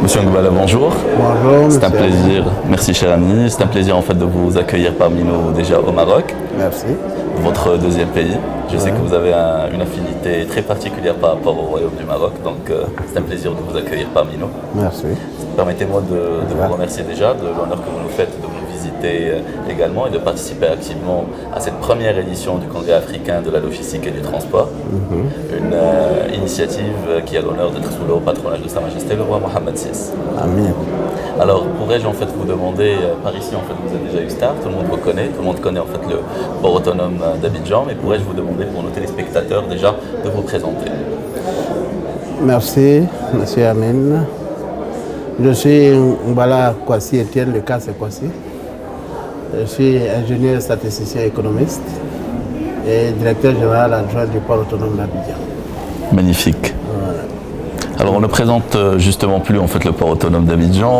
Monsieur Ngbala, bonjour. Bonjour, c'est un plaisir, merci cher ami, c'est un plaisir en fait de vous accueillir parmi nous déjà au Maroc. Merci. Votre deuxième pays. Je sais que vous avez une affinité très particulière par rapport au Royaume du Maroc, donc c'est un plaisir de vous accueillir parmi nous. Merci. Permettez-moi de vous remercier déjà de l'honneur que vous nous faites de nous visiter également et de participer activement à cette première édition du Congrès africain de la logistique et du transport. Une initiative qui a l'honneur d'être sous le haut patronage de Sa Majesté le roi Mohammed VI. Amen. Alors pourrais-je en fait vous demander, par ici en fait vous êtes déjà eu star, tout le monde vous connaît, tout le monde connaît en fait le port autonome d'Abidjan, mais pourrais-je vous demander pour nos téléspectateurs déjà de vous présenter? Merci, monsieur Amin. Je suis Ngbala Kwasi Etienne, le cas c'est Kwasi. Je suis ingénieur statisticien économiste et directeur général adjoint du port autonome d'Abidjan. Magnifique. Voilà. Alors on ne présente justement plus en fait le port autonome d'Abidjan.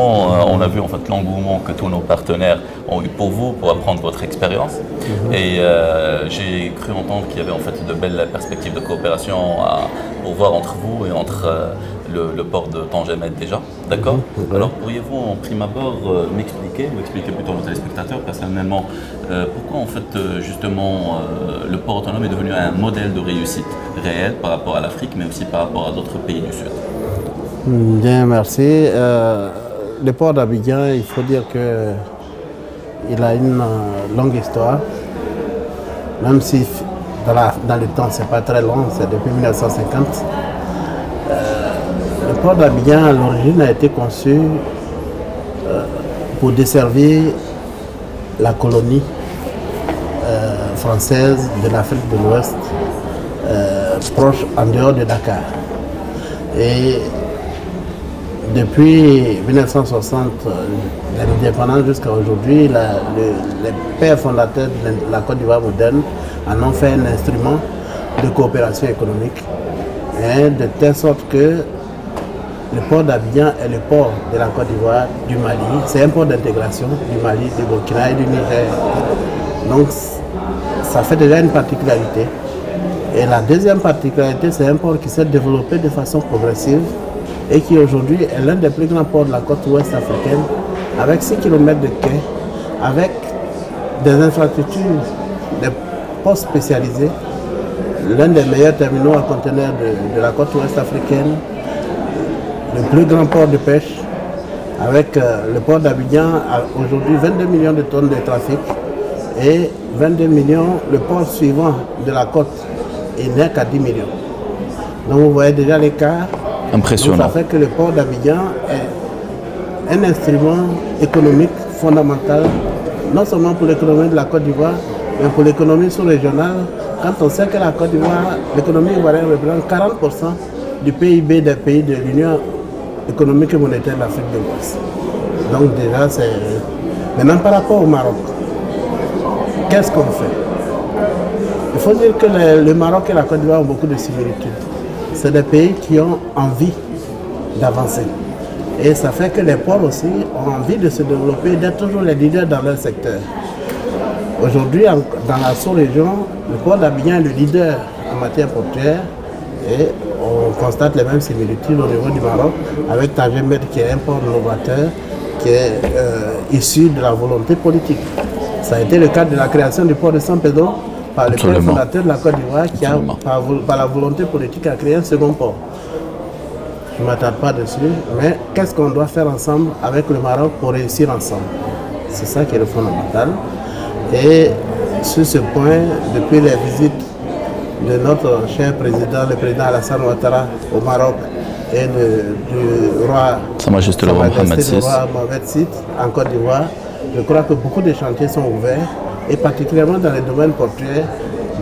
On a vu en fait l'engouement que tous nos partenaires ont eu pour vous, pour apprendre votre expérience. Et j'ai cru entendre qu'il y avait en fait de belles perspectives de coopération à pourvoir entre vous et entre le port de Tangemet déjà. D'accord. Alors pourriez-vous en prime abord m'expliquer, ou expliquer plutôt aux téléspectateurs personnellement, pourquoi en fait justement le port autonome est devenu un modèle de réussite réel par rapport à l'Afrique, mais aussi par rapport à d'autres pays du Sud? Bien, merci. Le port d'Abidjan, il faut dire qu'il a une longue histoire, même si dans le temps c'est pas très long, c'est depuis 1950. Le port d'Abidjan à l'origine a été conçu pour desservir la colonie française de l'Afrique de l'Ouest, proche en dehors de Dakar. Et depuis 1960, l'indépendance jusqu'à aujourd'hui, les pères fondateurs de la Côte d'Ivoire moderne en ont fait un instrument de coopération économique, de telle sorte que le port d'Abidjan est le port de la Côte d'Ivoire, du Mali. C'est un port d'intégration du Mali, du Burkina et du Niger. Donc ça fait déjà une particularité. Et la deuxième particularité, c'est un port qui s'est développé de façon progressive et qui aujourd'hui est l'un des plus grands ports de la côte ouest africaine, avec 6 km de quai, avec des infrastructures, des ports spécialisés, l'un des meilleurs terminaux à conteneurs de la côte ouest africaine, le plus grand port de pêche, avec le port d'Abidjan a aujourd'hui 22 millions de tonnes de trafic et 22 millions, le port suivant de la côte, il n'est qu'à 10 millions. Donc vous voyez déjà l'écart. Impressionnant. Donc ça fait que le port d'Abidjan est un instrument économique fondamental, non seulement pour l'économie de la Côte d'Ivoire, mais pour l'économie sous-régionale. Quand on sait que la Côte d'Ivoire, l'économie ivoirienne représente 40% du PIB des pays de l'Union économique et monétaire de l'Afrique de l'Ouest. Donc déjà, c'est... Maintenant, par rapport au Maroc, qu'est-ce qu'on fait? Il faut dire que le Maroc et la Côte d'Ivoire ont beaucoup de similitudes. C'est des pays qui ont envie d'avancer. Et ça fait que les ports aussi ont envie de se développer, d'être toujours les leaders dans leur secteur. Aujourd'hui, dans la sous-région, le port d'Abidjan est le leader en matière portuaire et on constate les mêmes similitudes au niveau du Maroc avec Tangemet qui est un port novateur qui est issu de la volonté politique. Ça a été le cas de la création du port de San Pedro par le père fondateur de la Côte d'Ivoire qui a, par la volonté politique, a créé un second port. Je ne m'attarde pas dessus, mais qu'est-ce qu'on doit faire ensemble avec le Maroc pour réussir ensemble? C'est ça qui est le fondamental. Et sur ce point, depuis les visites de notre cher président, le président Alassane Ouattara au Maroc et du roi Sa Majesté le roi Mohammed VI en Côte d'Ivoire, je crois que beaucoup de chantiers sont ouverts et particulièrement dans les domaines portuaires,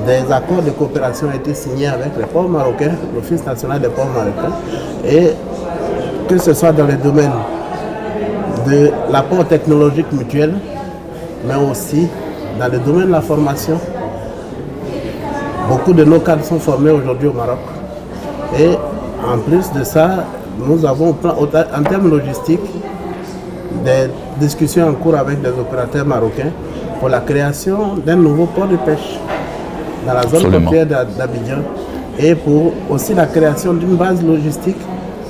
des accords de coopération ont été signés avec les ports marocains, l'Office national des ports marocains, et que ce soit dans les domaines de l'apport technologique mutuel, mais aussi dans le domaine de la formation. Beaucoup de nos cadres sont formés aujourd'hui au Maroc. Et en plus de ça, nous avons en termes logistiques des discussions en cours avec des opérateurs marocains pour la création d'un nouveau port de pêche dans la zone portuaire d'Abidjan et pour aussi la création d'une base logistique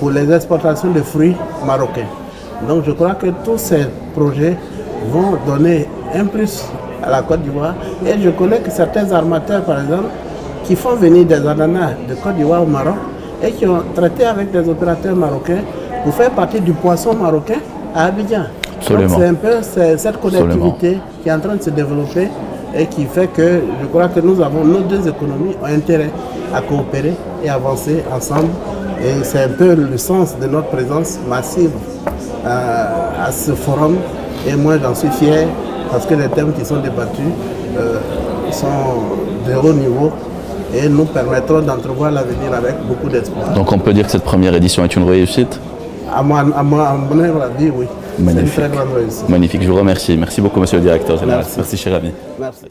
pour les exportations de fruits marocains. Donc je crois que tous ces projets vont donner un plus à la Côte d'Ivoire. Et je connais que certains armateurs, par exemple, qui font venir des ananas de Côte d'Ivoire au Maroc et qui ont traité avec des opérateurs marocains pour faire partie du poisson marocain à Abidjan. Absolument. C'est un peu cette connectivité qui est en train de se développer et qui fait que je crois que nos deux économies ont intérêt à coopérer et avancer ensemble. Et c'est un peu le sens de notre présence massive à ce forum. Et moi, j'en suis fier parce que les thèmes qui sont débattus sont de haut niveau et nous permettront d'entrevoir l'avenir avec beaucoup d'espoir. Donc on peut dire que cette première édition est une réussite? À mon avis, oui. C'est une très grande réussite. Magnifique, je vous remercie. Merci beaucoup, monsieur le directeur général. Merci cher ami. Merci.